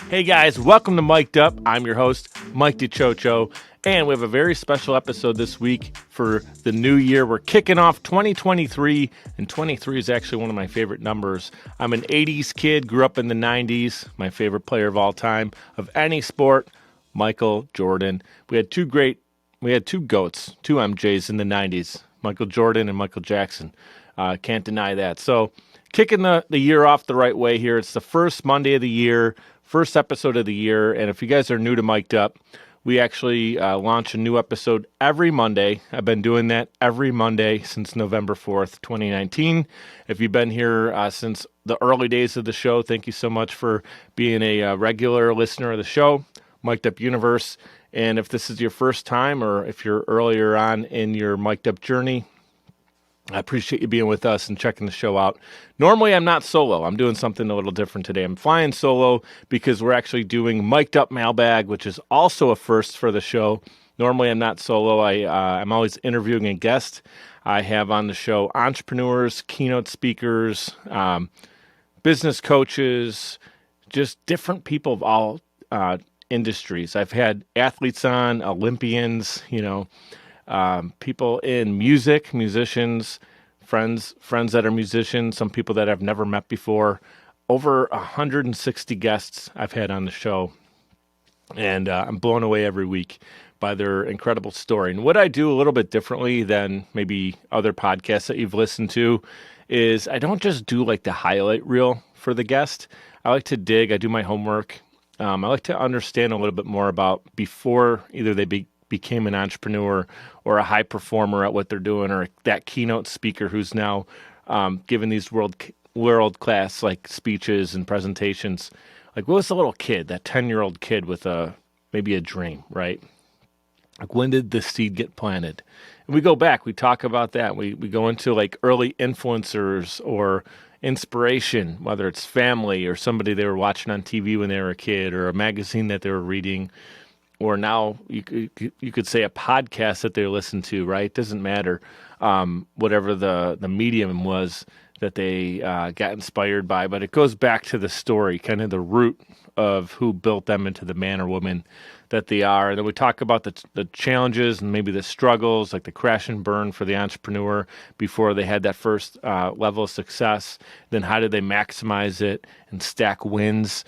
Hey guys, welcome to Mic'd Up. I'm your host, Mike DiCioccio, and we have a very special episode this week for the new year. We're kicking off 2023, and 23 is actually one of my favorite numbers. I'm an 80s kid, grew up in the 90s, my favorite player of all time, of any sport, Michael Jordan. We had two GOATs, two MJs in the 90s, Michael Jordan and Michael Jackson. Can't deny that. So kicking the year off the right way here. It's the first Monday of the year, first episode of the year. And if you guys are new to Mic'd Up, we actually launch a new episode every Monday. I've been doing that every Monday since November 4th, 2019. If you've been here since the early days of the show, thank you so much for being a regular listener of the show, Mic'd Up Universe. And if this is your first time or if you're earlier on in your Mic'd Up journey, I appreciate you being with us and checking the show out. Normally, I'm not solo. I'm doing something a little different today. I'm flying solo because we're actually doing Mic'd Up Mailbag, which is also a first for the show. Normally, I'm not solo. I'm always interviewing a guest. I have on the show entrepreneurs, keynote speakers, business coaches, just different people of all industries. I've had athletes on, Olympians, people in music, musicians, friends that are musicians, some people that I've never met before. Over 160 guests I've had on the show, and I'm blown away every week by their incredible story. And what I do a little bit differently than maybe other podcasts that you've listened to is I don't just do like the highlight reel for the guest. I like to dig. I do my homework. I like to understand a little bit more about before either they became an entrepreneur or a high performer at what they're doing, or that keynote speaker who's now giving these world class like speeches and presentations. Like, what was the little kid, that 10-year-old kid with maybe a dream, right? Like, when did the seed get planted? And we go back, we talk about that. We go into like early influencers or inspiration, whether it's family or somebody they were watching on TV when they were a kid, or a magazine that they were reading, or now you could say a podcast that they listen to, right? Doesn't matter. Whatever the medium was that they got inspired by, but it goes back to the story, kind of the root of who built them into the man or woman that they are. And then we talk about the challenges and maybe the struggles, like the crash and burn for the entrepreneur before they had that first level of success. Then how did they maximize it and stack wins?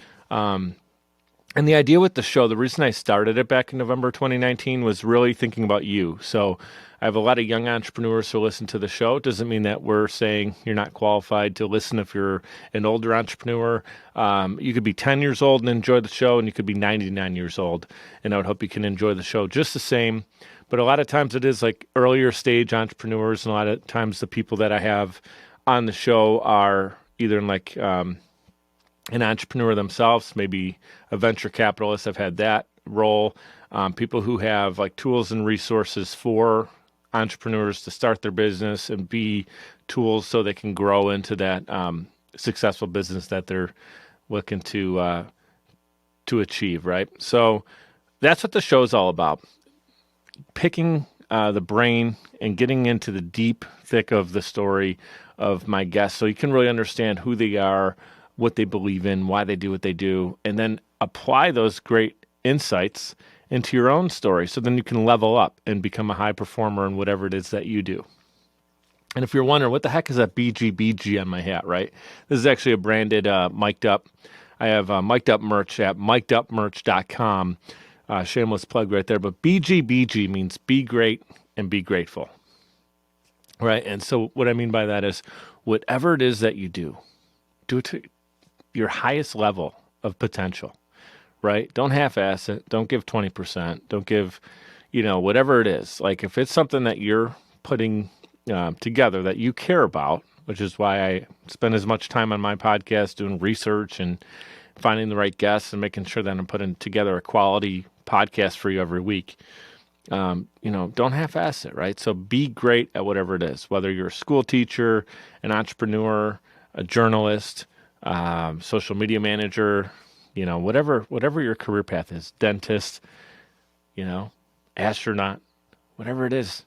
And the idea with the show, the reason I started it back in November 2019 was really thinking about you. So I have a lot of young entrepreneurs who listen to the show. It doesn't mean that we're saying you're not qualified to listen if you're an older entrepreneur. You could be 10 years old and enjoy the show, and you could be 99 years old. And I would hope you can enjoy the show just the same. But a lot of times it is like earlier stage entrepreneurs, and a lot of times the people that I have on the show are either in like an entrepreneur themselves, maybe a venture capitalist. I've had that role. People who have like tools and resources for entrepreneurs to start their business and be tools so they can grow into that successful business that they're looking to achieve, right? So that's what the show's all about. Picking the brain and getting into the deep thick of the story of my guests so you can really understand who they are, what they believe in, why they do what they do, and then apply those great insights into your own story so then you can level up and become a high performer in whatever it is that you do. And if you're wondering, what the heck is that BGBG on my hat, right? This is actually a branded Mic'd Up. I have Mic'd Up merch at mic'dupmerch.com. Shameless plug right there. But BGBG means be great and be grateful, right? And so what I mean by that is whatever it is that you do it to your highest level of potential, right? Don't half-ass it. Don't give 20%. Don't give, whatever it is. Like if it's something that you're putting together that you care about, which is why I spend as much time on my podcast doing research and finding the right guests and making sure that I'm putting together a quality podcast for you every week. Don't half-ass it, right? So be great at whatever it is, whether you're a school teacher, an entrepreneur, a journalist, social media manager, whatever your career path is, dentist, astronaut, whatever it is,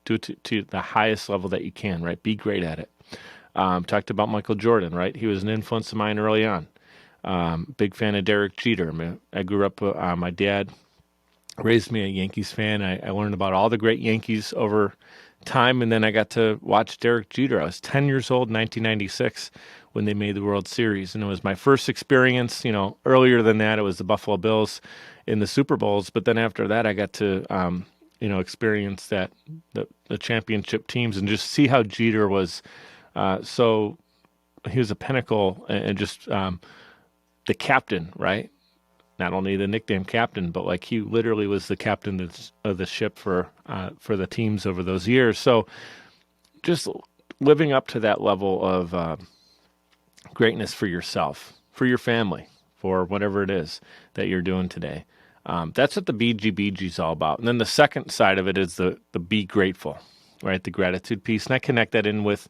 do it to the highest level that you can, right? Be great at it. Talked about Michael Jordan, right? He was an influence of mine early on. Big fan of Derek Jeter. I grew up, my dad raised me a Yankees fan. I learned about all the great Yankees over time, and then I got to watch Derek Jeter. I was 10 years old in 1996 when they made the World Series, and it was my first experience. Earlier than that, it was the Buffalo Bills in the Super Bowls, but then after that, I got to experience the championship teams and just see how Jeter was he was a pinnacle and just the captain, right? Not only the nickname captain, but like he literally was the captain of the ship for the teams over those years. So just living up to that level of greatness for yourself, for your family, for whatever it is that you're doing today. That's what the BGBG is all about. And then the second side of it is the be grateful, right? The gratitude piece. And I connect that in with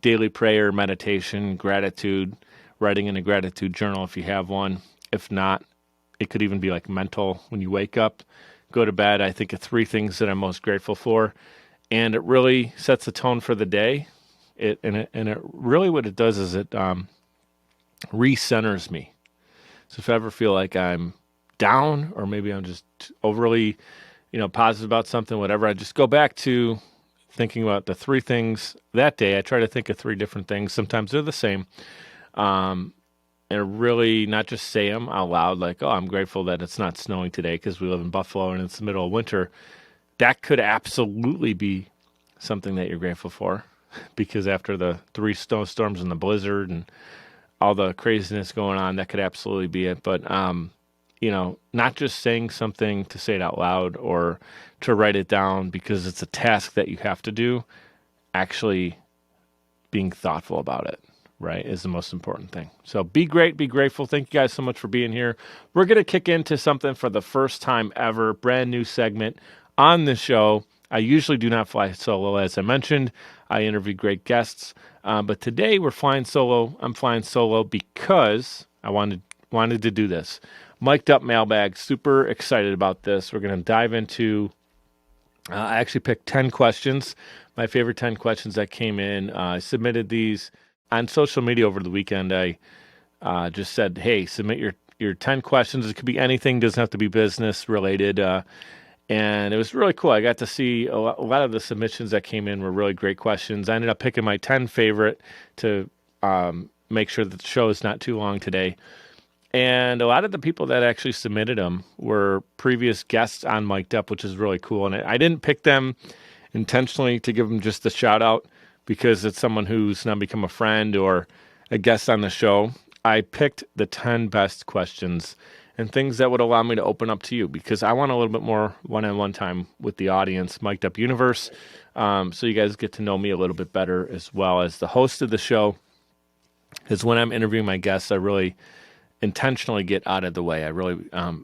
daily prayer, meditation, gratitude, writing in a gratitude journal if you have one. If not, it could even be like mental when you wake up, go to bed. I think of 3 things that I'm most grateful for. And it really sets the tone for the day. It really what it does is it recenters me. So if I ever feel like I'm down or maybe I'm just overly, positive about something, whatever, I just go back to thinking about the 3 things that day. I try to think of 3 different things. Sometimes they're the same. And really not just say them out loud like, oh, I'm grateful that it's not snowing today because we live in Buffalo and it's the middle of winter. That could absolutely be something that you're grateful for because after the 3 snowstorms and the blizzard and all the craziness going on, that could absolutely be it. But, not just saying something to say it out loud or to write it down because it's a task that you have to do, actually being thoughtful about it, right, is the most important thing. So be great, be grateful. Thank you guys so much for being here. We're going to kick into something for the first time ever, brand new segment on the show. I usually do not fly solo, as I mentioned. I interview great guests. But today we're flying solo. I'm flying solo because I wanted to do this. Mic'd up mailbag. Super excited about this. We're going to dive into, I actually picked 10 questions, my favorite 10 questions that came in. I submitted these on social media over the weekend. I just said, hey, submit your 10 questions. It could be anything. Doesn't have to be business related. And it was really cool. I got to see a lot of the submissions that came in were really great questions. I ended up picking my 10 favorite to make sure that the show is not too long today. And a lot of the people that actually submitted them were previous guests on Mic'd Up, which is really cool. And I didn't pick them intentionally to give them just a shout out because it's someone who's now become a friend or a guest on the show. I picked the 10 best questions and things that would allow me to open up to you because I want a little bit more one-on-one time with the audience, Mic'd Up Universe, so you guys get to know me a little bit better as well as the host of the show. Because when I'm interviewing my guests, I really intentionally get out of the way. I really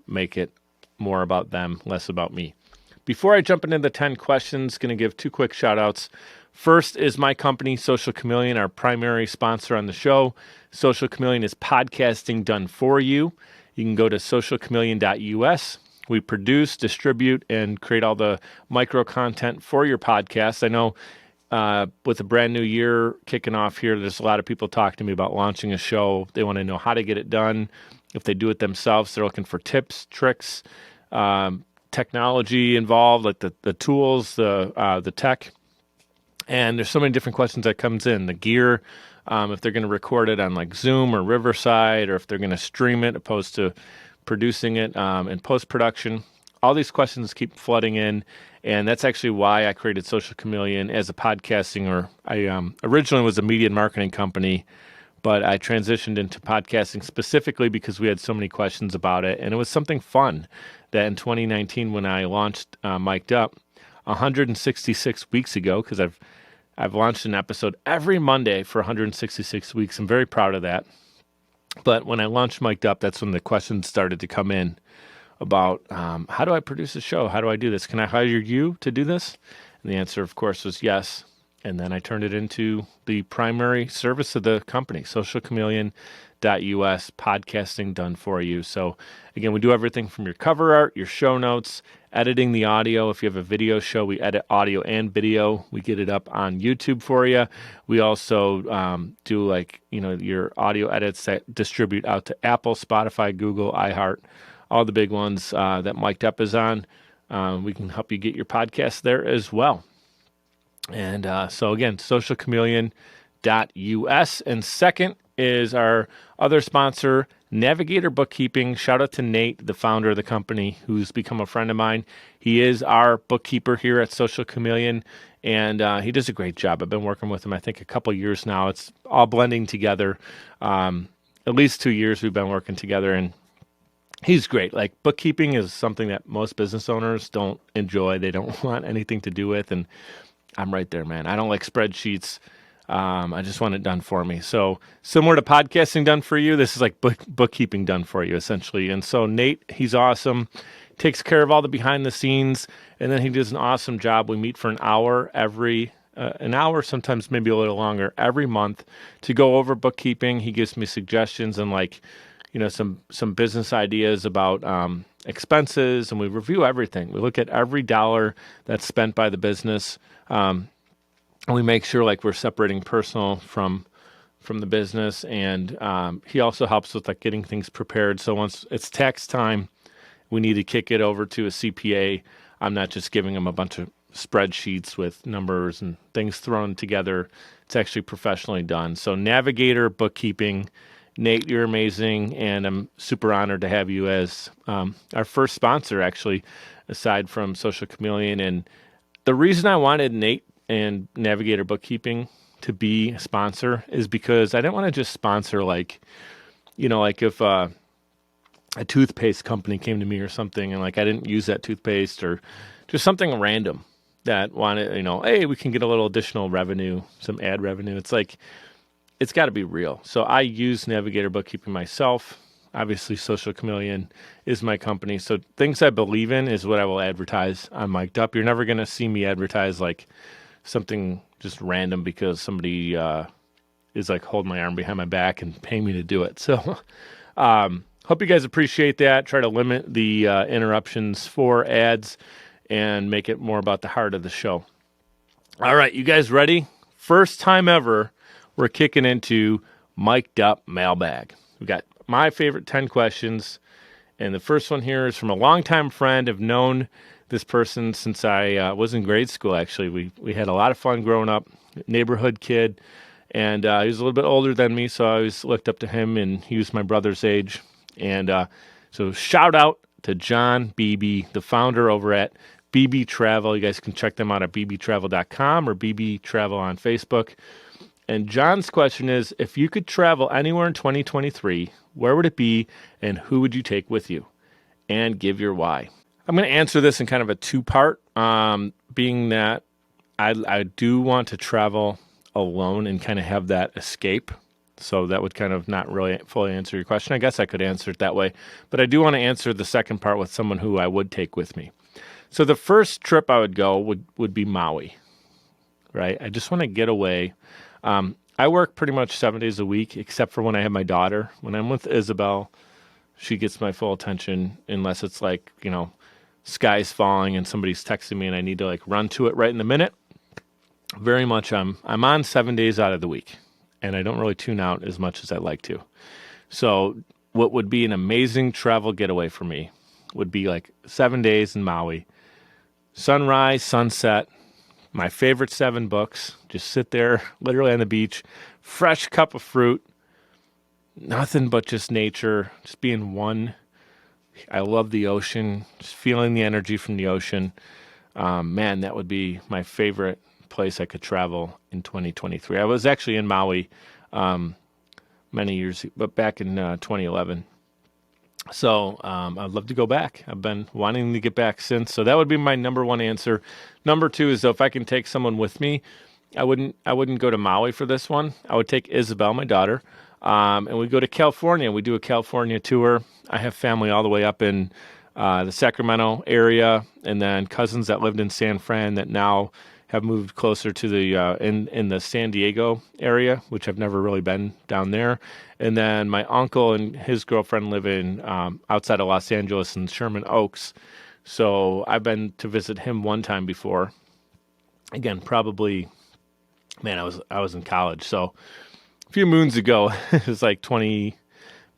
make it more about them, less about me. Before I jump into the 10 questions, going to give 2 quick shout-outs. First is my company, Social Chameleon, our primary sponsor on the show. Social Chameleon is podcasting done for you. You can go to socialchameleon.us. We produce, distribute, and create all the micro content for your podcast. I know with a brand new year kicking off here, there's a lot of people talking to me about launching a show. They want to know how to get it done. If they do it themselves, they're looking for tips, tricks, technology involved, like the tools, the tech. And there's so many different questions that comes in. The gear, if they're going to record it on like Zoom or Riverside, or if they're going to stream it opposed to producing it in post-production. All these questions keep flooding in, and that's actually why I created Social Chameleon as a podcasting, or I originally was a media and marketing company, but I transitioned into podcasting specifically because we had so many questions about it, and it was something fun that in 2019 when I launched Mic'd Up 166 weeks ago, because I've launched an episode every Monday for 166 weeks. I'm very proud of that. But when I launched Mic'd Up, that's when the questions started to come in about how do I produce a show? How do I do this? Can I hire you to do this? And the answer, of course, was yes. And then I turned it into the primary service of the company, socialchameleon.us, podcasting done for you. So again, we do everything from your cover art, your show notes, editing the audio. If you have a video show, we edit audio and video. We get it up on YouTube for you. We also do your audio edits that distribute out to Apple, Spotify, Google, iHeart, all the big ones that Mic'd Up is on. We can help you get your podcast there as well. And so again, socialchameleon.us. And second is our other sponsor, Navigator Bookkeeping. Shout out to Nate, the founder of the company, who's become a friend of mine. He is our bookkeeper here at Social Chameleon, and he does a great job. I've been working with him, I think, a couple of years now. It's all blending together. At least 2 years we've been working together, and he's great. Like, bookkeeping is something that most business owners don't enjoy. They don't want anything to do with, and I'm right there, man. I don't like spreadsheets. I just want it done for me. So similar to podcasting done for you, this is like bookkeeping done for you, essentially. And so Nate, he's awesome, takes care of all the behind the scenes, and then he does an awesome job. We meet for an hour, sometimes maybe a little longer, every month to go over bookkeeping. He gives me suggestions and some business ideas about expenses, and we review everything. We look at every dollar that's spent by the business. And we make sure we're separating personal from the business, and he also helps with getting things prepared. So once it's tax time, we need to kick it over to a CPA. I'm not just giving him a bunch of spreadsheets with numbers and things thrown together. It's actually professionally done. So Navigator Bookkeeping, Nate, you're amazing, and I'm super honored to have you as our first sponsor, actually, aside from Social Chameleon. And the reason I wanted Nate and Navigator Bookkeeping to be a sponsor is because I didn't want to just sponsor if a toothpaste company came to me or something and I didn't use that toothpaste, or just something random that wanted, hey, we can get a little additional revenue, some ad revenue. It's it's got to be real. So I use Navigator Bookkeeping myself. Obviously, Social Chameleon is my company. So things I believe in is what I will advertise on Mic'd Up. You're never going to see me advertise something just random because somebody is holding my arm behind my back and paying me to do it. So hope you guys appreciate that. Try to limit the interruptions for ads and make it more about the heart of the show. All right, you guys ready? First time ever, we're kicking into Mic'd Up Mailbag. We got my favorite 10 questions, and the first one here is from a longtime friend. I've known this person since I was in grade school, actually. We had a lot of fun growing up, neighborhood kid, and he was a little bit older than me, so I always looked up to him, and he was my brother's age. And so shout out to John Beebe, the founder over at BB Travel. You guys can check them out at bbtravel.com or BB Travel on Facebook. And John's question is, if you could travel anywhere in 2023, where would it be, and who would you take with you? And give your why. I'm going to answer this in kind of a two-part, being that I do want to travel alone and kind of have that escape. So that would kind of not really fully answer your question. I guess I could answer it that way. But I do want to answer the second part with someone who I would take with me. So the first trip I would go would be Maui, right? I just want to get away. I work pretty much 7 days a week, except for when I have my daughter. When I'm with Isabel, she gets my full attention, unless it's sky's falling and somebody's texting me and I need to run to it right in the minute. Very much I'm on 7 days out of the week, and I don't really tune out as much as I'd like to. So what would be an amazing travel getaway for me would be 7 days in Maui, sunrise, sunset, my favorite 7 books, just sit there literally on the beach, fresh cup of fruit, nothing but just nature, just being one. I love the ocean, just feeling the energy from the ocean. Man, that would be my favorite place I could travel in 2023. I was actually in Maui many years, but back in 2011. So I'd love to go back. I've been wanting to get back since. So that would be my number one answer. Number two is, though, if I can take someone with me, I wouldn't go to Maui for this one. I would take Isabel, my daughter, and we go to California. We do a California tour. I have family all the way up in the Sacramento area, and then cousins that lived in San Fran that now have moved closer to the in the San Diego area, which I've never really been down there. And then my uncle and his girlfriend live in outside of Los Angeles in Sherman Oaks. So I've been to visit him one time before. Again, probably, man, I was in college, so a few moons ago. It was like 20,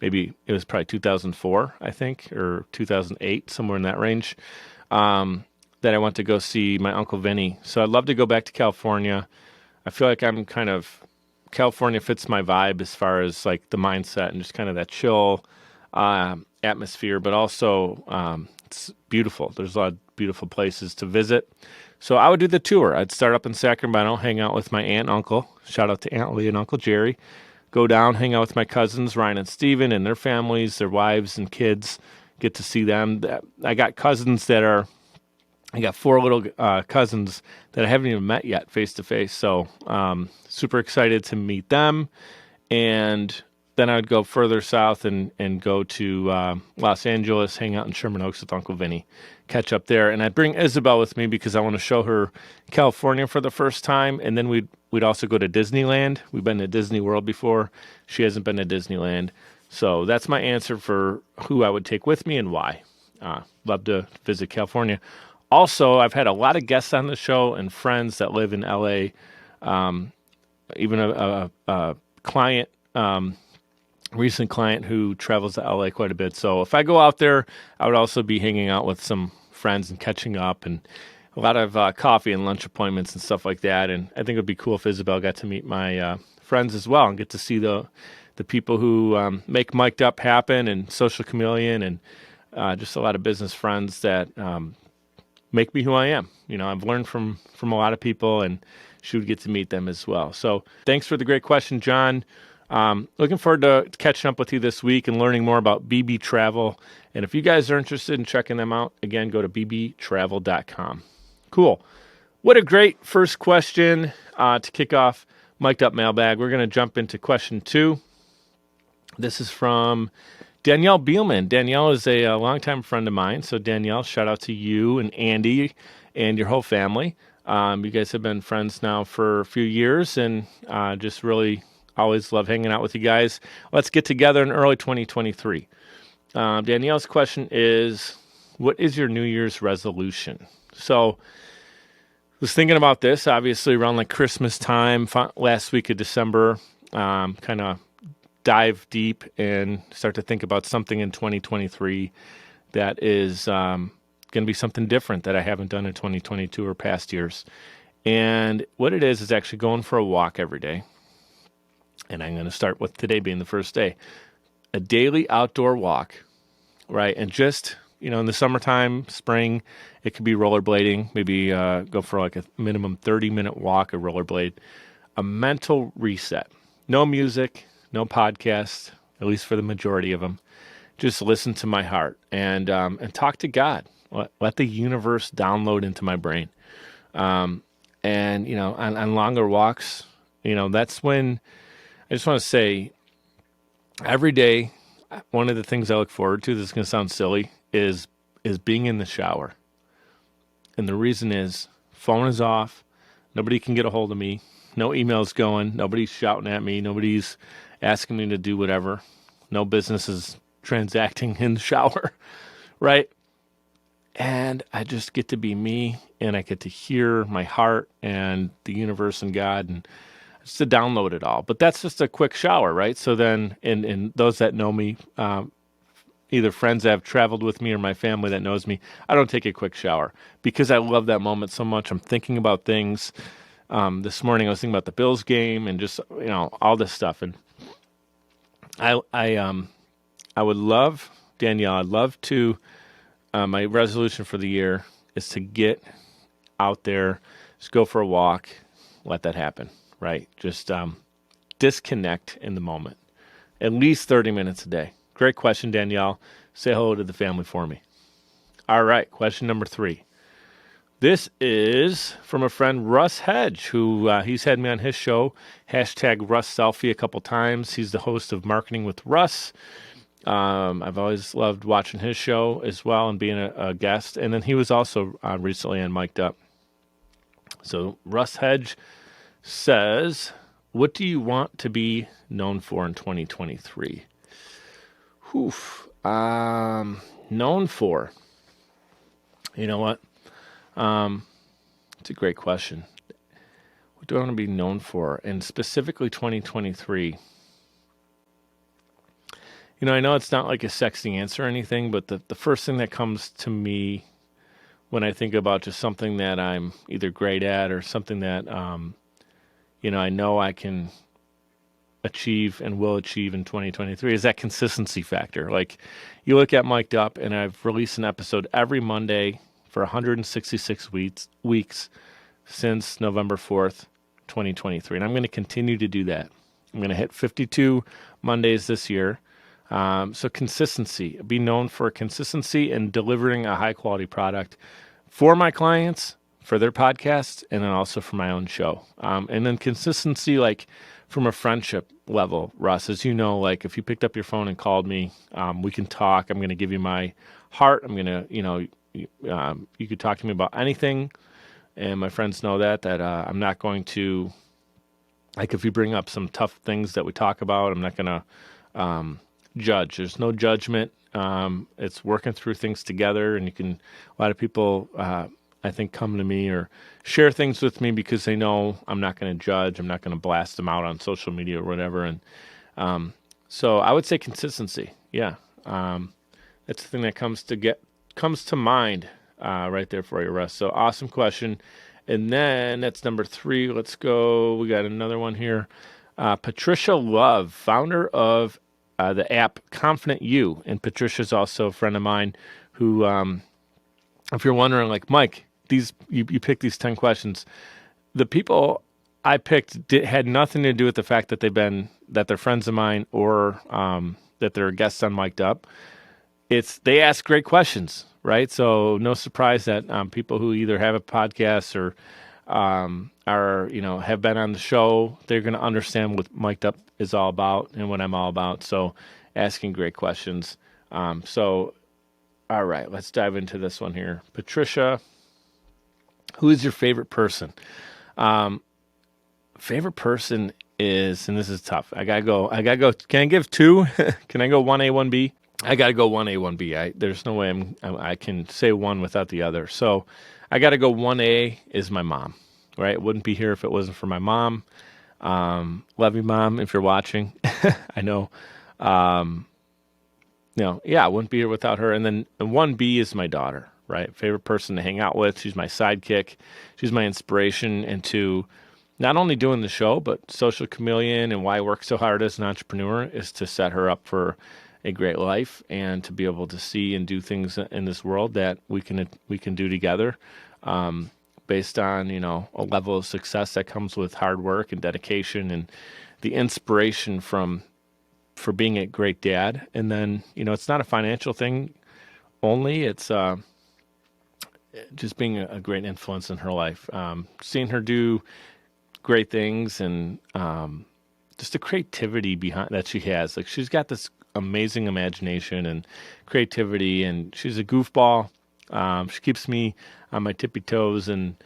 maybe it was probably 2004, I think, or 2008, somewhere in that range. That I went to go see my Uncle Vinny. So I'd love to go back to California. I feel like California fits my vibe as far as like the mindset and just kind of that chill atmosphere, but also it's beautiful. There's a lot of beautiful places to visit. So I would do the tour. I'd start up in Sacramento, hang out with my aunt and uncle. Shout out to Aunt Lee and Uncle Jerry. Go down, hang out with my cousins, Ryan and Steven, and their families, their wives and kids. Get to see them. I got four little cousins that I haven't even met yet face to face. So super excited to meet them. And then I would go further south and go to Los Angeles, hang out in Sherman Oaks with Uncle Vinny, catch up there. And I'd bring Isabel with me because I want to show her California for the first time. And then we'd also go to Disneyland. We've been to Disney World before. She hasn't been to Disneyland. So that's my answer for who I would take with me and why. Love to visit California. Also, I've had a lot of guests on the show and friends that live in LA. Even a client, recent client who travels to LA quite a bit. So if I go out there, I would also be hanging out with some friends and catching up, and a lot of coffee and lunch appointments and stuff like that. And I think it would be cool if Isabel got to meet my friends as well and get to see the people who make Mic'd Up happen, and Social Chameleon, and just a lot of business friends that make me who I am. You know, I've learned from a lot of people, and she would get to meet them as well. So thanks for the great question, John. Looking forward to catching up with you this week and learning more about BB Travel. And if you guys are interested in checking them out, again, go to bbtravel.com. Cool. What a great first question to kick off Mic'd Up Mailbag. We're going to jump into question 2. This is from Danielle Beelman. Danielle is a longtime friend of mine. So Danielle, shout out to you and Andy and your whole family. You guys have been friends now for a few years, and just really always love hanging out with you guys. Let's get together in early 2023. Danielle's question is, what is your New Year's resolution? So I was thinking about this, obviously, around like Christmas time, last week of December, kind of dive deep and start to think about something in 2023 that is going to be something different that I haven't done in 2022 or past years. And what it is actually going for a walk every day. And I'm going to start with today being the first day. A daily outdoor walk, right? And just, you know, in the summertime, spring, it could be rollerblading. Maybe go for like a minimum 30-minute walk or rollerblade. A mental reset. No music, no podcast, at least for the majority of them. Just listen to my heart and talk to God. Let the universe download into my brain. And, you know, on longer walks, you know, that's when I just want to say every day, one of the things I look forward to, this is going to sound silly, is being in the shower. And the reason is phone is off. Nobody can get a hold of me. No emails going. Nobody's shouting at me. Nobody's asking me to do whatever. No business is transacting in the shower, right? And I just get to be me, and I get to hear my heart and the universe and God, and just to download it all. But that's just a quick shower, right? So then, in those that know me, either friends that have traveled with me or my family that knows me, I don't take a quick shower because I love that moment so much. I'm thinking about things. This morning I was thinking about the Bills game and just, you know, all this stuff. And I would love, Danielle, I'd love to, my resolution for the year is to get out there, just go for a walk, let that happen, right? Just disconnect in the moment, at least 30 minutes a day. Great question, Danielle. Say hello to the family for me. All right, question number 3. This is from a friend, Russ Hedge, who he's had me on his show, #RussSelfie a couple times. He's the host of Marketing with Russ. I've always loved watching his show as well and being a guest. And then he was also recently on Mic'd Up. So Russ Hedge says, what do you want to be known for in 2023? Known for. You know what? It's a great question. What do I want to be known for? And specifically 2023. I know it's not like a sexy answer or anything, but the first thing that comes to me when I think about just something that I'm either great at or something that, I know I can achieve and will achieve in 2023 is that consistency factor. Like, you look at Mic'd Up, and I've released an episode every Monday for 166 weeks since November 4th, 2023. And I'm going to continue to do that. I'm going to hit 52 Mondays this year. So consistency, be known for consistency and delivering a high quality product for my clients, for their podcasts, and then also for my own show. And then consistency, like from a friendship level, Russ, as you know, like if you picked up your phone and called me, we can talk. I'm going to give you my heart. I'm going to, you could talk to me about anything. And my friends know that I'm not going to, like if you bring up some tough things that we talk about, I'm not going to judge. There's no judgment. It's working through things together, and a lot of people, I think, come to me or share things with me because they know I'm not going to judge. I'm not going to blast them out on social media or whatever. And so I would say consistency. Yeah. That's the thing that comes to mind right there for you, Russ. So awesome question. And then that's number 3. Let's go. We got another one here. Patricia Love, founder of the app Confident You. And Patricia's also a friend of mine who, if you're wondering, like, Mike, you picked these 10 questions. The people I picked had nothing to do with the fact that they're friends of mine or that they're guests on Mic'd Up. They ask great questions, right? So no surprise that people who either have a podcast or have been on the show, they're going to understand what Mic'd Up is all about and what I'm all about. So asking great questions. All right, let's dive into this one here. Patricia, who is your favorite person? Favorite person is, and this is tough. I gotta go. Can I give 2? Can I go 1A, 1B? I gotta go 1A, 1B. There's no way I can say one without the other. So I gotta go 1A is my mom, right? Wouldn't be here if it wasn't for my mom. Love you, Mom, if you're watching. I know. I wouldn't be here without her. And then 1B is my daughter, right? Favorite person to hang out with. She's my sidekick. She's my inspiration into not only doing the show, but Social Chameleon, and why I work so hard as an entrepreneur is to set her up for a great life and to be able to see and do things in this world that we can do together, based on, a level of success that comes with hard work and dedication and the inspiration for being a great dad. And then, it's not a financial thing only. It's just being a great influence in her life. Seeing her do great things and just the creativity behind that she has. Like, she's got this amazing imagination and creativity, and she's a goofball. She keeps me on my tippy toes, and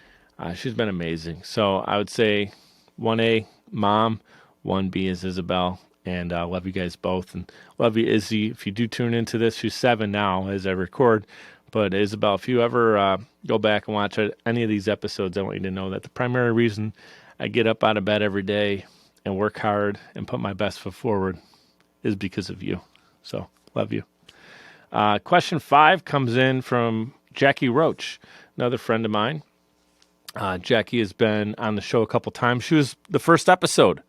she's been amazing. So I would say 1A, Mom, 1B is Isabel. And I love you guys both. And love you, Izzy. If you do tune into this, she's 7 now as I record. But Isabel, if you ever go back and watch any of these episodes, I want you to know that the primary reason I get up out of bed every day and work hard and put my best foot forward is because of you. So love you. Question 5 comes in from Jackie Roach, another friend of mine. Jackie has been on the show a couple times. She was the first episode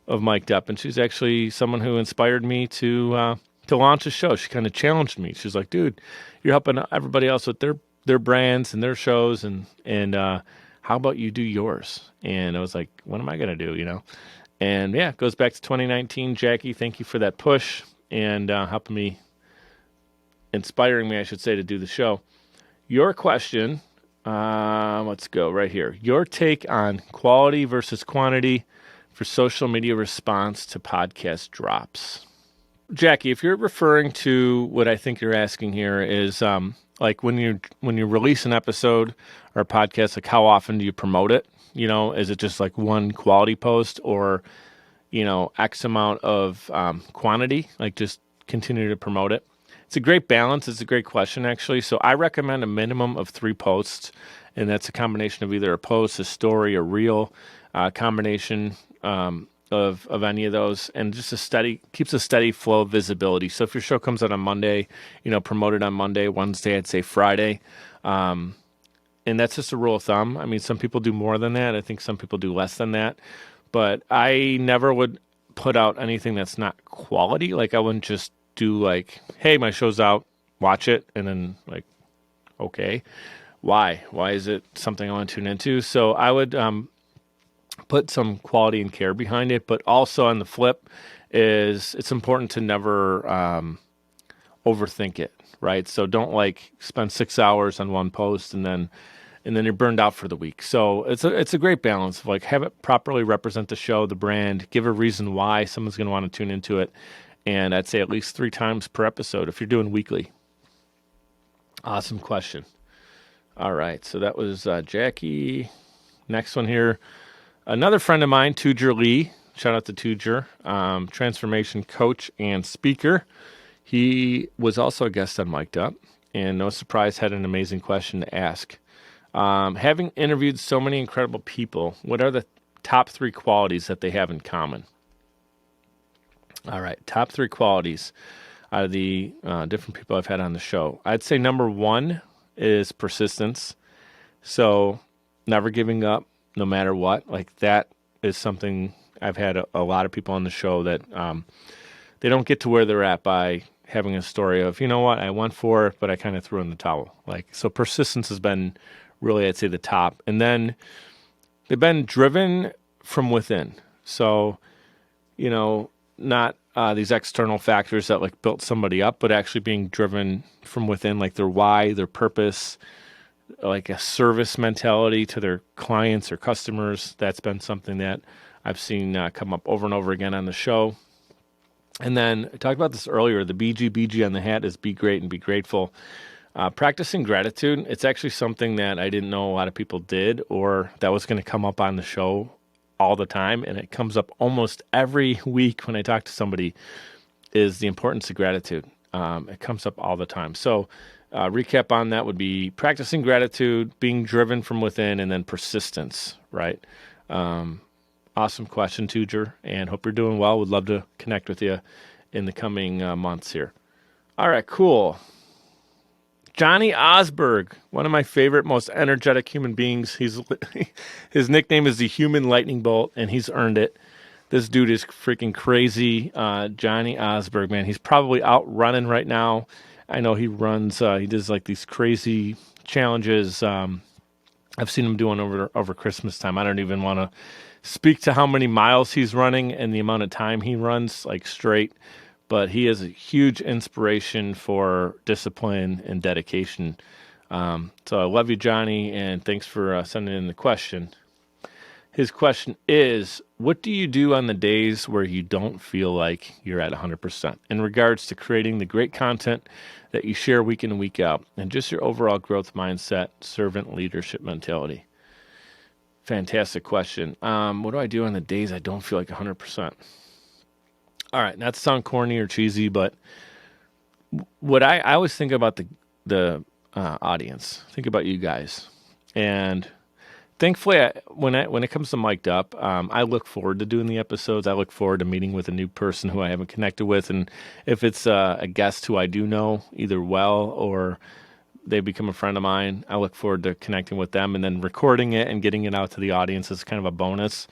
of Mic'd Up, and she's actually someone who inspired me to launch a show. She kind of challenged me. She's like, dude, you're helping everybody else with their brands and their shows, and how about you do yours? And I was like, what am I going to do, And yeah, it goes back to 2019. Jackie, thank you for that push and helping me, inspiring me, I should say, to do the show. Your question, let's go right here. Your take on quality versus quantity for social media response to podcast drops. Jackie, if you're referring to what I think you're asking here is like when you release an episode or a podcast, like how often do you promote it? Is it just like one quality post or, X amount of quantity, like just continue to promote it? It's a great balance. It's a great question, actually. So I recommend a minimum of 3 posts, and that's a combination of either a post, a story, a reel, combination of any of those, and just keeps a steady flow of visibility. So if your show comes out on Monday, promote it on Monday, Wednesday, I'd say Friday. And that's just a rule of thumb. I mean, some people do more than that. I think some people do less than that. But I never would put out anything that's not quality. Like, I wouldn't just do like, hey, my show's out, watch it, and then like, okay, why? Why is it something I want to tune into? So I would put some quality and care behind it. But also on the flip is it's important to never overthink it, right? So don't like spend 6 hours on one post and then you're burned out for the week. So it's a great balance of like have it properly represent the show, the brand, give a reason why someone's going to want to tune into it. And I'd say at least 3 times per episode if you're doing weekly. Awesome question. All right. So that was Jackie. Next one here. Another friend of mine, Tujer Lee. Shout out to Tujer, transformation coach and speaker. He was also a guest on Mic'd Up, and no surprise, had an amazing question to ask. Having interviewed so many incredible people, what are the top 3 qualities that they have in common? All right, top 3 qualities out of the different people I've had on the show. I'd say number 1 is persistence. So never giving up no matter what. Like that is something I've had a lot of people on the show that they don't get to where they're at by having a story of, you know what, I went for it, but I kind of threw in the towel. Like, so persistence has been really, I'd say, the top. And then they've been driven from within. So, not these external factors that like built somebody up, but actually being driven from within, like their why, their purpose, like a service mentality to their clients or customers. That's been something that I've seen come up over and over again on the show. And then I talked about this earlier, the BG on the hat is be great and be grateful. Practicing gratitude, it's actually something that I didn't know a lot of people did or that was going to come up on the show all the time. And it comes up almost every week when I talk to somebody, is the importance of gratitude. It comes up all the time. So recap on that would be practicing gratitude, being driven from within, and then persistence, right? Awesome question, Tujer, and hope you're doing well. Would love to connect with you in the coming months here. All right, cool. Johnny Osberg, one of my favorite, most energetic human beings. His nickname is the Human Lightning Bolt, and he's earned it. This dude is freaking crazy. Johnny Osberg, man, he's probably out running right now. I know he runs, he does like these crazy challenges. I've seen him doing over Christmas time. I don't even want to speak to how many miles he's running and the amount of time he runs like straight, but he is a huge inspiration for discipline and dedication. So I love you, Johnny, and thanks for sending in the question. His question is, what do you do on the days where you don't feel like you're at 100% in regards to creating the great content that you share week in and week out, and just your overall growth mindset, servant leadership mentality? Fantastic question. What do I do on the days I don't feel like 100%? All right, not to sound corny or cheesy, but what I always think about the audience, think about you guys, and thankfully, when it comes to Mic'd Up, I look forward to doing the episodes. I look forward to meeting with a new person who I haven't connected with, and if it's a guest who I do know either well or they become a friend of mine, I look forward to connecting with them and then recording it and getting it out to the audience is kind of a bonus.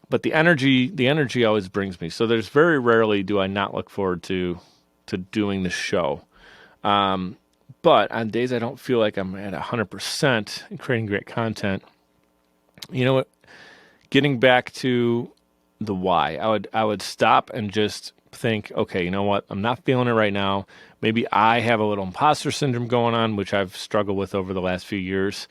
But the energy always brings me. So there's very rarely do I not look forward to doing the show. But on days I don't feel like I'm at 100% in creating great content, you know what? Getting back to the why, I would stop and just think, okay, you know what? I'm not feeling it right now. Maybe I have a little imposter syndrome going on, which I've struggled with over the last few years.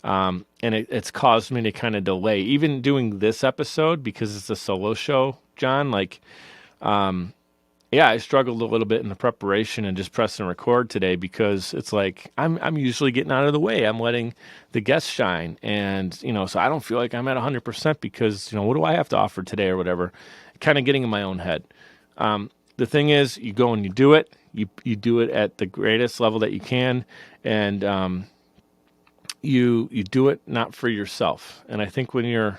And it's caused me to kind of delay even doing this episode because it's a solo show, John. Like, I struggled a little bit in the preparation and just pressing record today because it's like I'm usually getting out of the way. I'm letting the guests shine. And, so I don't feel like I'm at 100% because, what do I have to offer today or whatever? Kind of getting in my own head. The thing is, you go and you do it, you do it at the greatest level that you can, and you do it not for yourself. And I think when you're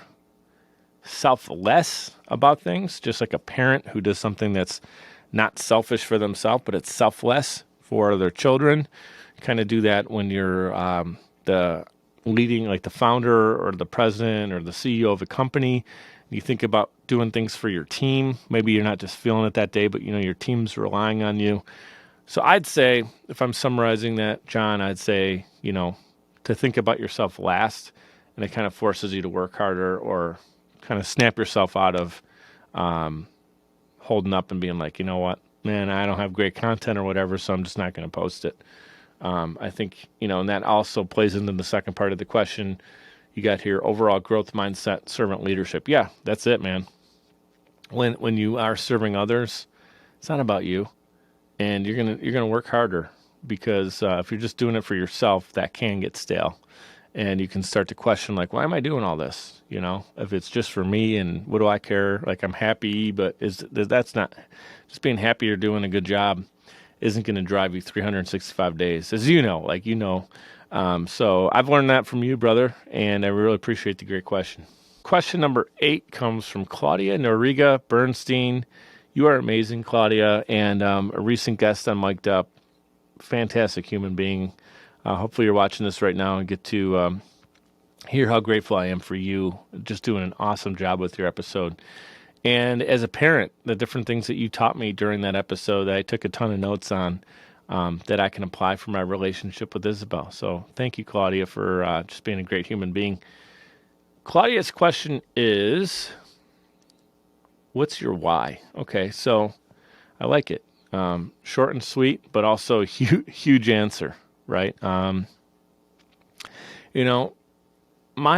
selfless about things, just like a parent who does something that's not selfish for themselves, but it's selfless for their children, kind of do that when you're the leading, like the founder or the president or the CEO of a company. You think about doing things for your team. Maybe you're not just feeling it that day, but your team's relying on you. So I'd say, if I'm summarizing that, John, I'd say, to think about yourself last, and it kind of forces you to work harder or kind of snap yourself out of holding up and being like, you know what, man, I don't have great content or whatever, so I'm just not going to post it. I think, and that also plays into the second part of the question you got here, overall growth mindset, servant leadership. Yeah, that's it, man. When you are serving others, it's not about you, and you're gonna work harder, because if you're just doing it for yourself, that can get stale, and you can start to question, like, why am I doing all this? If it's just for me, and what do I care? Like, I'm happy, but that's not just being happy or doing a good job isn't going to drive you 365 days, as you know. So I've learned that from you, brother, and I really appreciate the great question. Question number 8 comes from Claudia Noriga Bernstein. You are amazing, Claudia, and a recent guest on Mic'd Up. Fantastic human being. Hopefully you're watching this right now and get to hear how grateful I am for you. Just doing an awesome job with your episode. And as a parent, the different things that you taught me during that episode, that I took a ton of notes on, that I can apply for my relationship with Isabel. So thank you, Claudia, for just being a great human being. Claudia's question is, what's your why? Okay, so I like it. Short and sweet, but also huge answer, right? My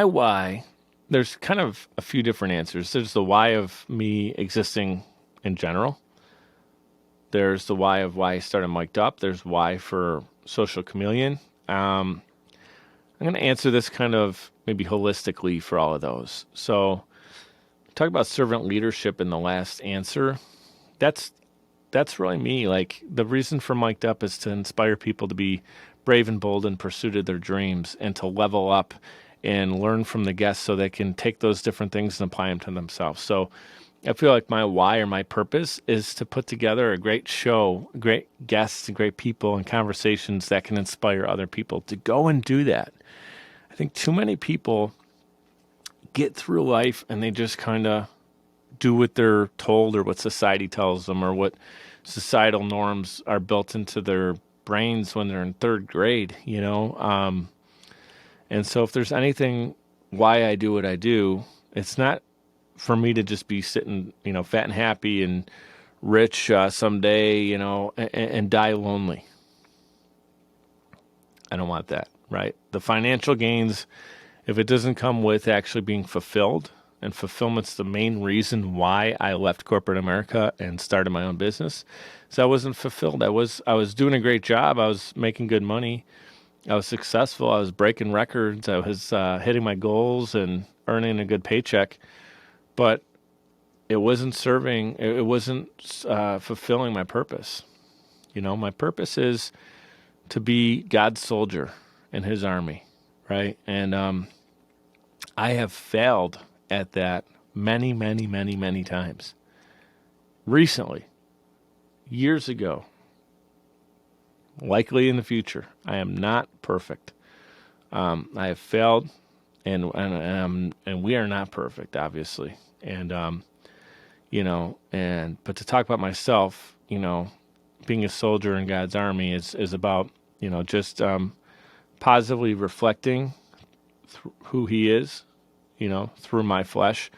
why, there's kind of a few different answers. There's the why of me existing in general. There's the why of why I started Mic'd Up. There's why for Social Chameleon. I'm going to answer this kind of maybe holistically for all of those. So talk about servant leadership in the last answer. That's really me. Like, the reason for Mic'd Up is to inspire people to be brave and bold in pursuit of their dreams, and to level up and learn from the guests so they can take those different things and apply them to themselves. So I feel like my why or my purpose is to put together a great show, great guests and great people and conversations that can inspire other people to go and do that. I think too many people get through life and they just kind of do what they're told, or what society tells them, or what societal norms are built into their brains when they're in third grade, And so if there's anything why I do what I do, it's not for me to just be sitting, fat and happy and rich someday, and die lonely. I don't want that, right? The financial gains, if it doesn't come with actually being fulfilled, and fulfillment's the main reason why I left corporate America and started my own business. So I wasn't fulfilled. I was doing a great job. I was making good money. I was successful. I was breaking records. I was hitting my goals and earning a good paycheck, but it wasn't serving. It wasn't fulfilling my purpose. My purpose is to be God's soldier in His army, right? And I have failed at that many, many, many, many times. Recently, years ago, likely in the future. I am not perfect. I have failed, and we are not perfect, obviously. And but to talk about myself, being a soldier in God's army is about just positively reflecting who He is, through my flesh,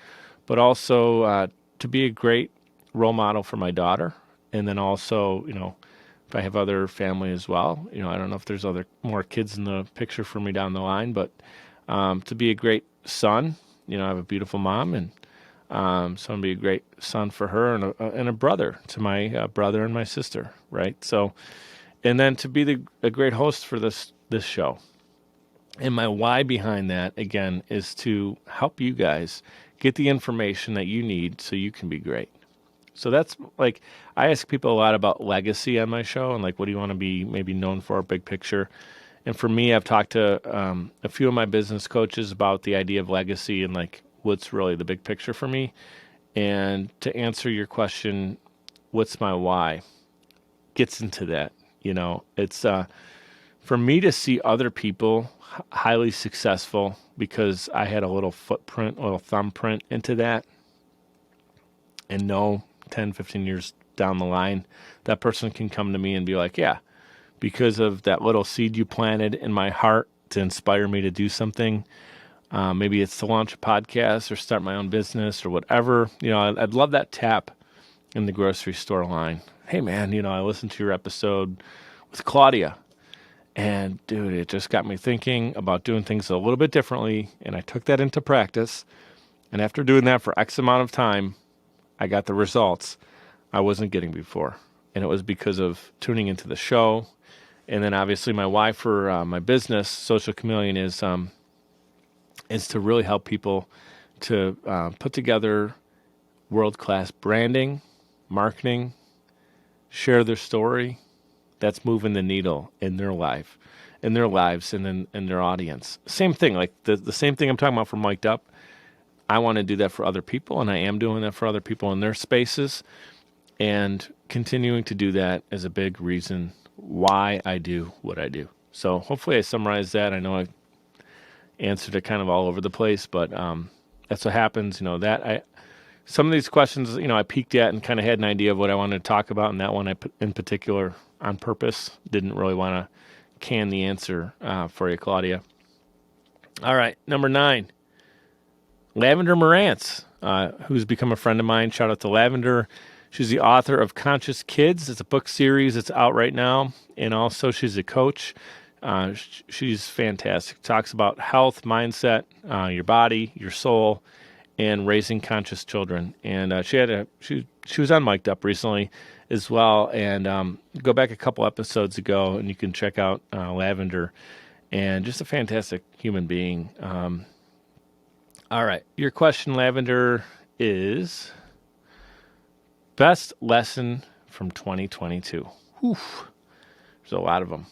but also to be a great role model for my daughter, and then also if I have other family as well, I don't know if there's more kids in the picture for me down the line, but to be a great son. I have a beautiful mom, and so I'm going to be a great son for her, and a brother to my brother and my sister, right? So, and then to be a great host for this show. And my why behind that, again, is to help you guys get the information that you need so you can be great. So that's like, I ask people a lot about legacy on my show and like, what do you want to be maybe known for, big picture? And for me, I've talked to a few of my business coaches about the idea of legacy and like what's really the big picture for me. And to answer your question, what's my why? Gets into that. It's for me to see other people highly successful because I had a little footprint, a little thumbprint into that, and know 10, 15 years down the line, that person can come to me and be like, yeah, because of that little seed you planted in my heart to inspire me to do something. Maybe it's to launch a podcast or start my own business or whatever. I'd love that tap in the grocery store line. Hey, man, I listened to your episode with Claudia. And, dude, it just got me thinking about doing things a little bit differently. And I took that into practice. And after doing that for X amount of time, I got the results I wasn't getting before. And it was because of tuning into the show. And then obviously my why for my business, Social Chameleon, is to really help people to put together world-class branding, marketing, share their story. That's moving the needle in their life, in their lives, and in their audience. Same thing, like the same thing I'm talking about for Mic'd Up. I want to do that for other people, and I am doing that for other people in their spaces. And continuing to do that is a big reason why I do what I do. So hopefully I summarized that. I know I answered it kind of all over the place, but that's what happens. Some of these questions, I peeked at and kind of had an idea of what I wanted to talk about, and that one I put in particular on purpose. Didn't really want to can the answer for you, Claudia. All right, number 9, Lavender Morantz, who's become a friend of mine. Shout out to Lavender. She's the author of Conscious Kids. It's a book series that's out right now, and also she's a coach. She's fantastic. Talks about health, mindset, your body, your soul, and raising conscious children. And she was on Mic'd Up recently as well. And go back a couple episodes ago, and you can check out Lavender. And just a fantastic human being. All right, your question, Lavender, is best lesson from 2022. Whew. There's a lot of them.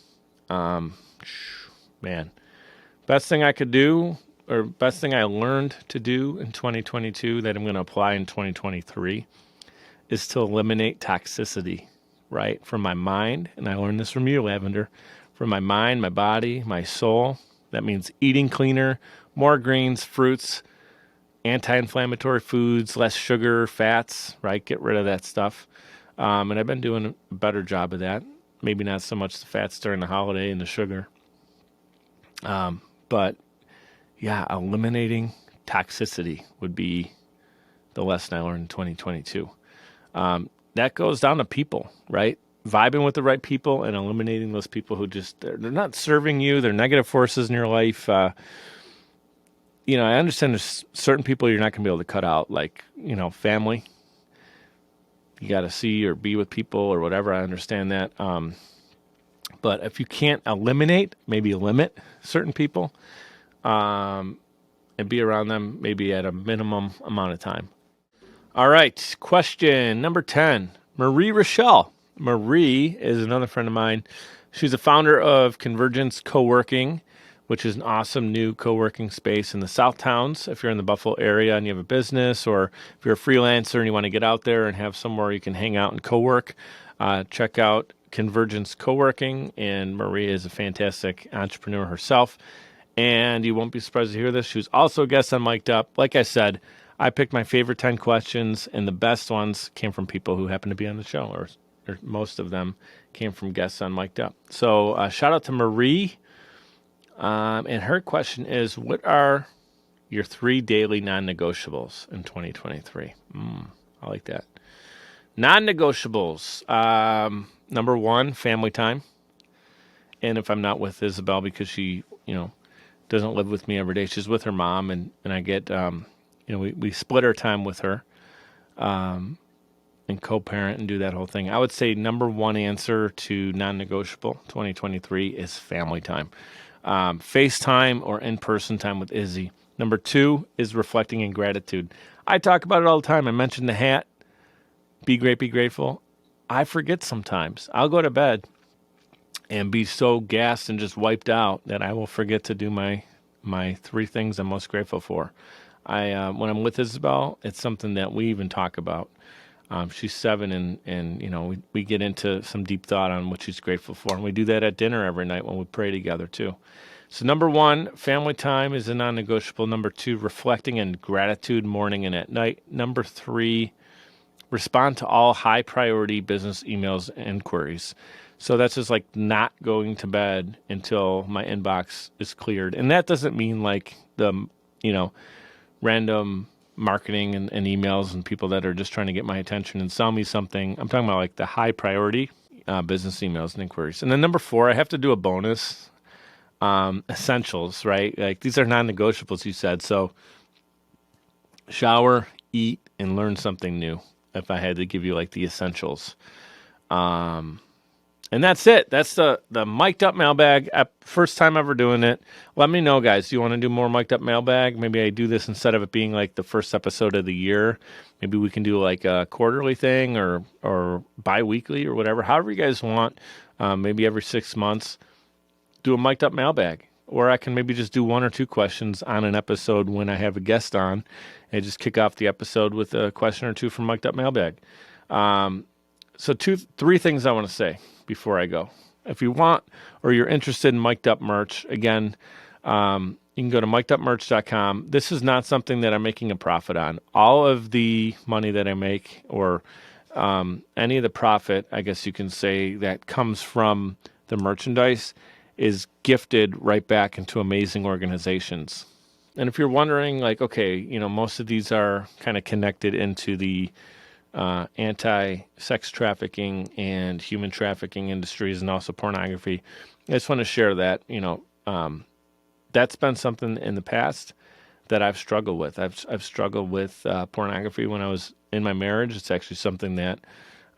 Man, best thing I could do, or best thing I learned to do in 2022 that I'm going to apply in 2023 is to eliminate toxicity, right? From my mind, and I learned this from you, Lavender, from my mind, my body, my soul. That means eating cleaner, more greens, fruits, anti-inflammatory foods, less sugar, fats, right? Get rid of that stuff. And I've been doing a better job of that. Maybe not so much the fats during the holiday and the sugar. But yeah, eliminating toxicity would be the lesson I learned in 2022. That goes down to people, right? Vibing with the right people and eliminating those people who just, they're not serving you. They're negative forces in your life. I understand there's certain people you're not going to be able to cut out, like, family. You got to see or be with people or whatever. I understand that. But if you can't eliminate, maybe limit certain people, and be around them maybe at a minimum amount of time. All right, question number 10, Marie Rochelle. Marie is another friend of mine. She's the founder of Convergence Co-working, which is an awesome new co-working space in the South Towns. If you're in the Buffalo area and you have a business, or if you're a freelancer and you want to get out there and have somewhere you can hang out and co-work, check out Convergence Co-working. And Marie is a fantastic entrepreneur herself. And you won't be surprised to hear this. She was also a guest on Mic'd Up. Like I said, I picked my favorite 10 questions, and the best ones came from people who happen to be on the show, or most of them came from guests on Mic'd Up. So shout out to Marie. And her question is, what are your 3 daily non-negotiables in 2023? I like that. Non-negotiables. Number 1, family time. And if I'm not with Isabel because she, doesn't live with me every day, she's with her mom, and I get, we split our time with her, and co-parent and do that whole thing. I would say number 1 answer to non-negotiable 2023 is family time. FaceTime or in-person time with Izzy. Number 2 is reflecting in gratitude. I talk about it all the time. I mentioned the hat. be great, be grateful, I forget sometimes. I'll go to bed and be so gassed and just wiped out that I will forget to do my 3 things I'm most grateful for. When I'm with Isabel, it's something that we even talk about. She's 7, and we get into some deep thought on what she's grateful for, and we do that at dinner every night when we pray together too. So number 1, family time is a non-negotiable. Number 2, reflecting and gratitude morning and at night. Number 3, respond to all high priority business emails and inquiries. So that's just like not going to bed until my inbox is cleared. And that doesn't mean like the, random marketing and emails and people that are just trying to get my attention and sell me something. I'm talking about like the high priority business emails and inquiries. And then number 4, I have to do a bonus. Essentials, right? Like these are non-negotiables, you said. So shower, eat, and learn something new. If I had to give you like the essentials. And that's it. That's the mic'd up mailbag. First time ever doing it. Let me know, guys. Do you want to do more mic'd up mailbag? Maybe I do this instead of it being like the first episode of the year. Maybe we can do like a quarterly thing or bi-weekly or whatever. However you guys want. Maybe every 6 months. Do a mic'd up mailbag. Or I can maybe just do 1 or 2 questions on an episode when I have a guest on and just kick off the episode with a question or 2 from mic'd up mailbag. So 3 things I want to say before I go. If you want or you're interested in mic'd up merch, again, you can go to mic'dupmerch.com. This is not something that I'm making a profit on. All of the money that I make or any of the profit, I guess you can say, that comes from the merchandise is gifted right back into amazing organizations. And if you're wondering, like, okay, most of these are kind of connected into the anti-sex trafficking and human trafficking industries and also pornography. I just want to share that, that's been something in the past that I've struggled with. I've struggled with pornography when I was in my marriage. It's actually something that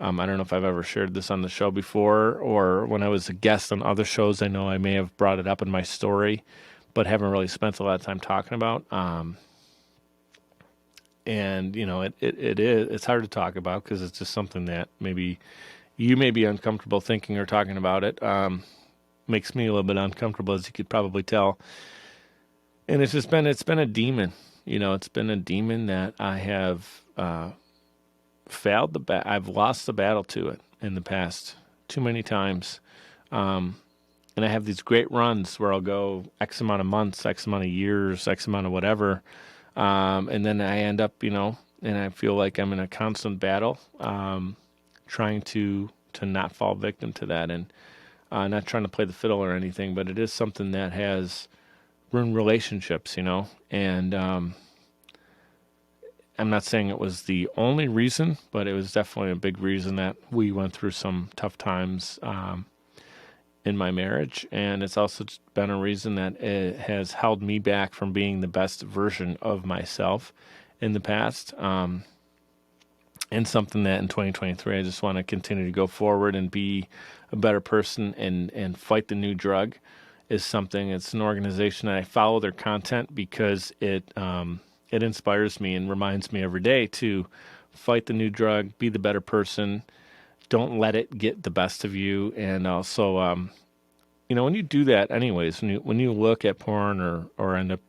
I don't know if I've ever shared this on the show before or when I was a guest on other shows. I know I may have brought it up in my story, but haven't really spent a lot of time talking about. And it's hard to talk about because it's just something that maybe you may be uncomfortable thinking or talking about it. Makes me a little bit uncomfortable, as you could probably tell. And it's been a demon. It's been a demon that I have failed I've lost the battle to it in the past too many times. And I have these great runs where I'll go X amount of months, X amount of years, X amount of whatever. And then I end up, and I feel like I'm in a constant battle, trying to not fall victim to that, and not trying to play the fiddle or anything, but it is something that has ruined relationships, and I'm not saying it was the only reason, but it was definitely a big reason that we went through some tough times in my marriage, and it's also been a reason that it has held me back from being the best version of myself in the past, and something that in 2023 I just want to continue to go forward and be a better person and fight the new drug is something. It's an organization that I follow their content because it inspires me and reminds me every day to fight the new drug, be the better person. Don't let it get the best of you. And also, when you do that anyways, when you look at porn or end up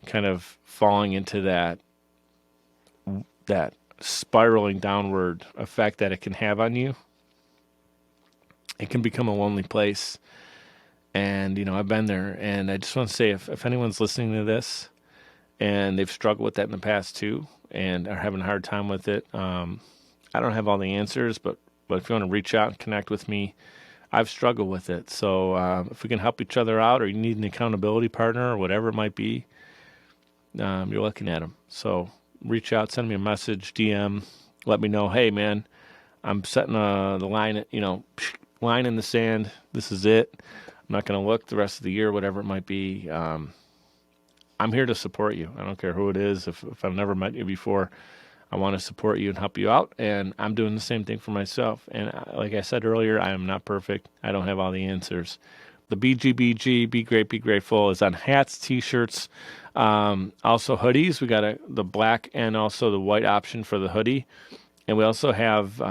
kind of falling into that spiraling downward effect that it can have on you, it can become a lonely place. And, I've been there. And I just want to say, if anyone's listening to this and they've struggled with that in the past too and are having a hard time with it, I don't have all the answers, but if you want to reach out and connect with me, I've struggled with it. So if we can help each other out, or you need an accountability partner or whatever it might be, you're looking at them. So reach out, send me a message, DM, let me know, hey, man, I'm setting the line, line in the sand. This is it. I'm not going to look the rest of the year, whatever it might be. I'm here to support you. I don't care who it is. If I've never met you before, I want to support you and help you out, and I'm doing the same thing for myself. And like I said earlier, I am not perfect. I don't have all the answers. The BGBG, Be Great, Be Grateful, is on hats, T-shirts, also hoodies. We got the black and also the white option for the hoodie. And we also have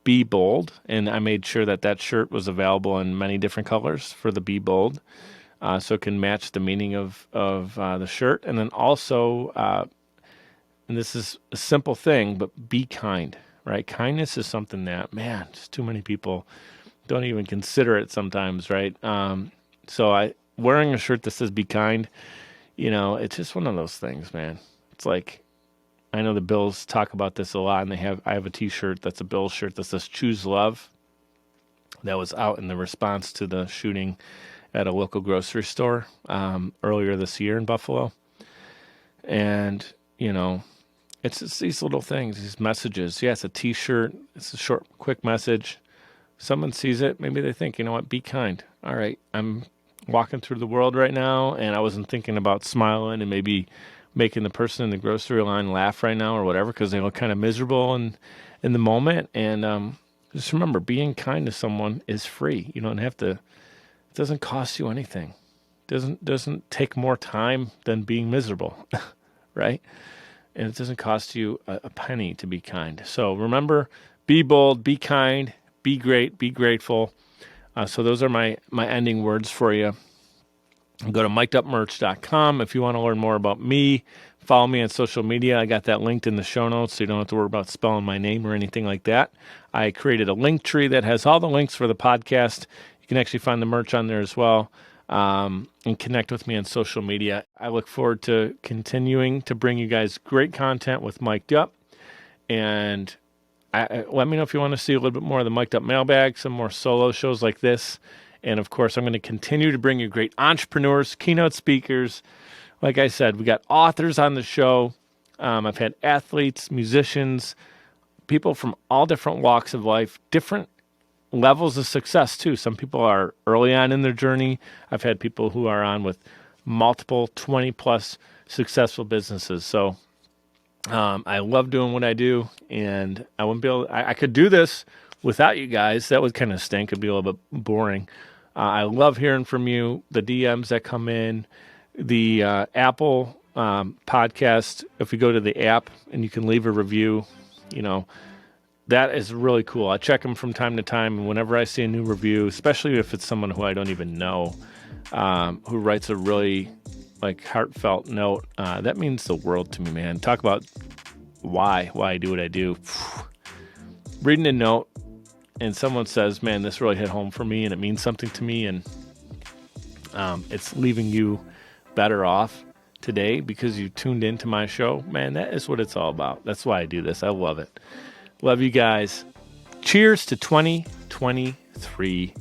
Be Bold, and I made sure that shirt was available in many different colors for the Be Bold, so it can match the meaning of the shirt. And then also, and this is a simple thing, but be kind, right? Kindness is something that, man, just too many people don't even consider it sometimes, right? So wearing a shirt that says "Be kind," it's just one of those things, man. It's like, I know the Bills talk about this a lot, and I have a T-shirt that's a Bills shirt that says "Choose Love." That was out in the response to the shooting at a local grocery store earlier this year in Buffalo, and it's just these little things, these messages. Yeah, it's a T-shirt. It's a short, quick message. Someone sees it, maybe they think, you know what, be kind. All right, I'm walking through the world right now, and I wasn't thinking about smiling and maybe making the person in the grocery line laugh right now or whatever, because they look kind of miserable in the moment. And just remember, being kind to someone is free. You don't have to. It doesn't cost you anything. Doesn't take more time than being miserable, right? And it doesn't cost you a penny to be kind. So remember, be bold, be kind, be great, be grateful. So those are my ending words for you. Go to mikedupmerch.com if you want to learn more about me. Follow me on social media. I got that linked in the show notes, so you don't have to worry about spelling my name or anything like that. I created a link tree that has all the links for the podcast. You can actually find the merch on there as well, and connect with me on social media. I look forward to continuing to bring you guys great content with Mic'd Up. And let me know if you want to see a little bit more of the Mic'd Up Mailbag, some more solo shows like this. And, of course, I'm going to continue to bring you great entrepreneurs, keynote speakers. Like I said, we got authors on the show. I've had athletes, musicians, people from all different walks of life, different levels of success, too. Some people are early on in their journey. I've had people who are on with multiple 20-plus successful businesses. So I love doing what I do, and I wouldn't be able. I could do this without you guys. That would kind of stink. It'd be a little bit boring. I love hearing from you, the DMs that come in, the Apple podcast. If you go to the app and you can leave a review, that is really cool. I check them from time to time, and whenever I see a new review, especially if it's someone who I don't even know, who writes a really heartfelt note, that means the world to me, man. Talk about why I do what I do. Reading a note and someone says, man, this really hit home for me and it means something to me, and it's leaving you better off today because you tuned into my show, man, that is what it's all about. That's why I do this. I love it. Love you guys. Cheers to 2023.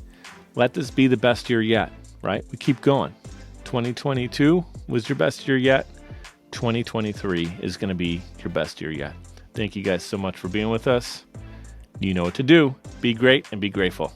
Let this be the best year yet, right? We keep going. 2022 was your best year yet. 2023 is going to be your best year yet. Thank you guys so much for being with us. You know what to do. Be great and be grateful.